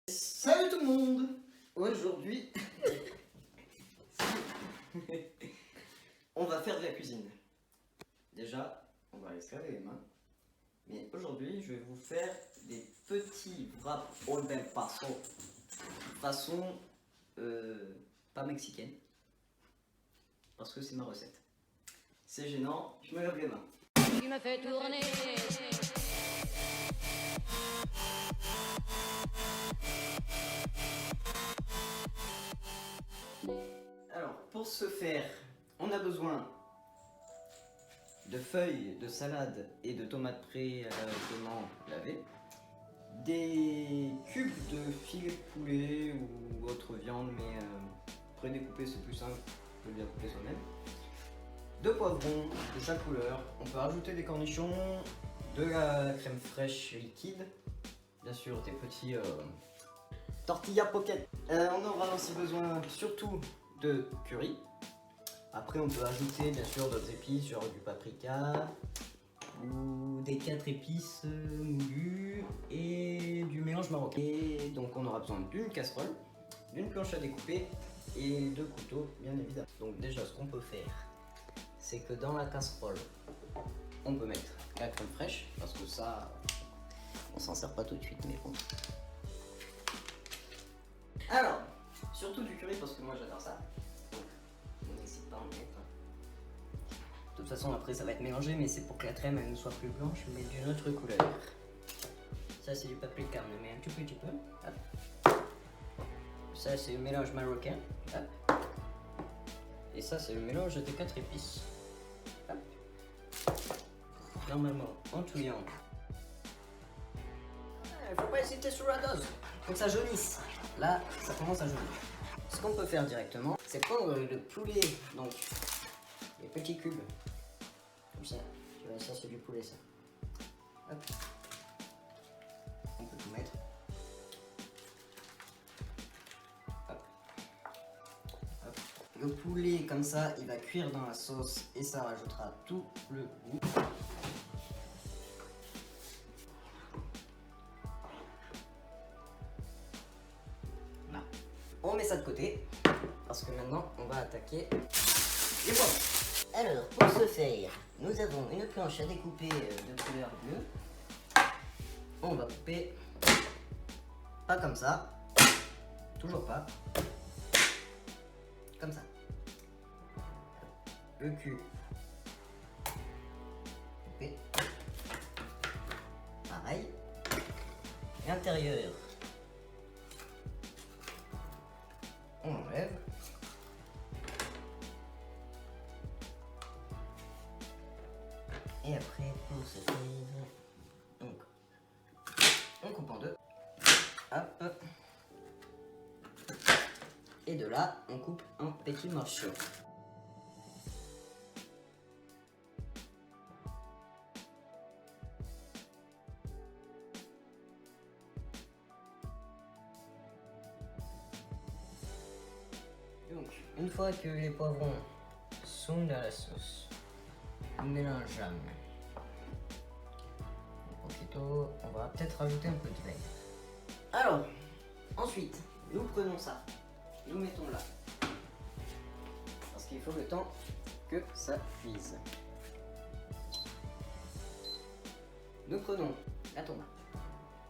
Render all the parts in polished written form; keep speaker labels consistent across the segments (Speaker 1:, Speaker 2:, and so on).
Speaker 1: Salut tout le monde. Aujourd'hui, on va faire de la cuisine. Déjà, on va aller se laver les mains. Mais aujourd'hui, je vais vous faire des petits wraps al del paso. Façon pas mexicaine. Parce que c'est ma recette. C'est gênant, je me lave les mains.
Speaker 2: Tu me fais tourner.
Speaker 1: Alors, pour ce faire, on a besoin de feuilles de salade et de tomates préalablement lavées, des cubes de filet de poulet ou autre viande, mais prédécoupé c'est plus simple de bien couper soi-même, deux poivrons de chaque couleur, on peut rajouter des cornichons, de la crème fraîche liquide, bien sûr des petits tortilla pocket. On aura aussi besoin surtout de curry. Après on peut ajouter bien sûr d'autres épices, genre du paprika ou des 4 épices moulues et du mélange marocain. Et donc on aura besoin d'une casserole, d'une planche à découper et de couteaux bien évidemment. Donc déjà ce qu'on peut faire, c'est que dans la casserole on peut mettre la crème fraîche, parce que ça on s'en sert pas tout de suite, mais bon. Alors, surtout du curry parce que moi j'adore ça. Donc, on n'hésite pas à en mettre. De toute façon, après ça va être mélangé, mais c'est pour que la crème elle ne soit plus blanche, mais d'une autre couleur. Ça, c'est du paprika, on en met un tout petit peu. Hop. Ça, c'est le mélange marocain. Hop. Et ça, c'est le mélange des 4 épices. Hop. Normalement, en touillant. Il faut pas hésiter sur la dose. Faut que ça jaunisse. Là, ça commence à jaunir. Ce qu'on peut faire directement, c'est prendre le poulet, donc les petits cubes, comme ça. Tu vois, ça c'est du poulet, ça. Hop. On peut tout mettre. Hop. Hop. Le poulet, comme ça, il va cuire dans la sauce et ça rajoutera tout le goût. On met ça de côté, parce que maintenant on va attaquer les poivrons. Alors, pour ce faire, nous avons une planche à découper de couleur bleue. On va couper, pas comme ça, toujours pas, comme ça. Le cul, coupé, pareil. L'intérieur, on enlève. Et après, pour se faire, donc, on coupe en deux. Hop. Et de là, on coupe en petits morceaux. Donc, une fois que les poivrons sont dans la sauce, on mélange. On va peut-être rajouter un peu de vin. Alors, ensuite, nous prenons ça, nous mettons là, parce qu'il faut le temps que ça cuise. Nous prenons la tomate,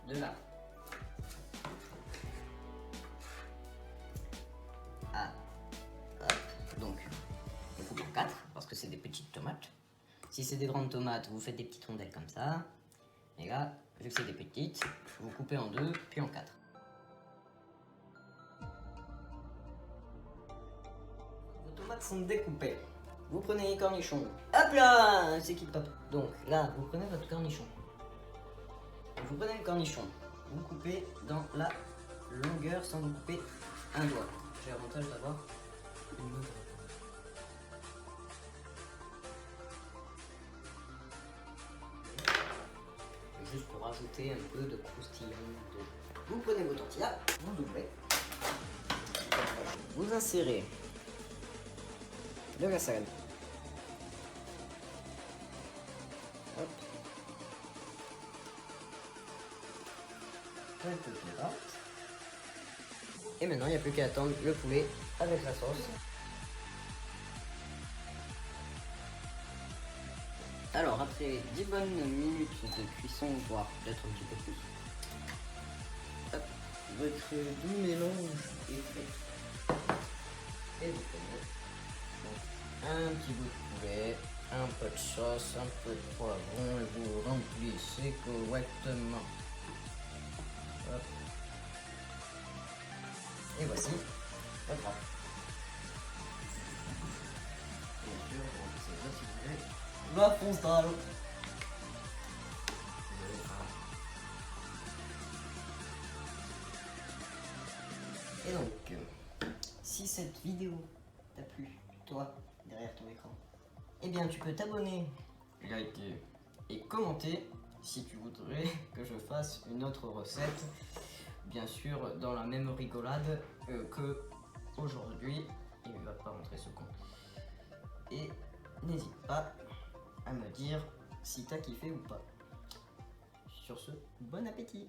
Speaker 1: de là à donc on coupe en 4 parce que c'est des petites tomates. Si c'est des grandes tomates, vous faites des petites rondelles comme ça. Et là, vu que c'est des petites, vous coupez en 2 puis en 4. Vos tomates sont découpées. Vous prenez les cornichons. Hop là, c'est qui pop. Donc là, vous prenez votre cornichon. Vous prenez le cornichon. Vous coupez dans la longueur sans vous couper un doigt. J'ai l'avantage d'avoir une autre. Juste pour rajouter un peu de croustillant. Vous prenez vos tortillas, vous doublez. Vous insérez de la salade. Hop. Un peu de pâte. Et maintenant, il n'y a plus qu'à attendre le poulet avec la sauce. Alors, après 10 bonnes minutes de cuisson, voire peut-être un petit peu plus, hop, votre doux mélange est fait. Et vous prenez donc un petit bout de poulet, un peu de sauce, un peu de poivron, et vous remplissez correctement. Hop. Et voici votre plat. Bien sûr, vous remplissez là si vous voulez. Va fonce dans l'eau. Et donc, si cette vidéo t'a plu, toi, derrière ton écran, eh bien tu peux t'abonner, liker et commenter si tu voudrais que je fasse une autre recette, bien sûr dans la même rigolade que aujourd'hui. Il ne va pas rentrer ce con. Et n'hésite pas à me dire si t'as kiffé ou pas. Sur ce, bon appétit!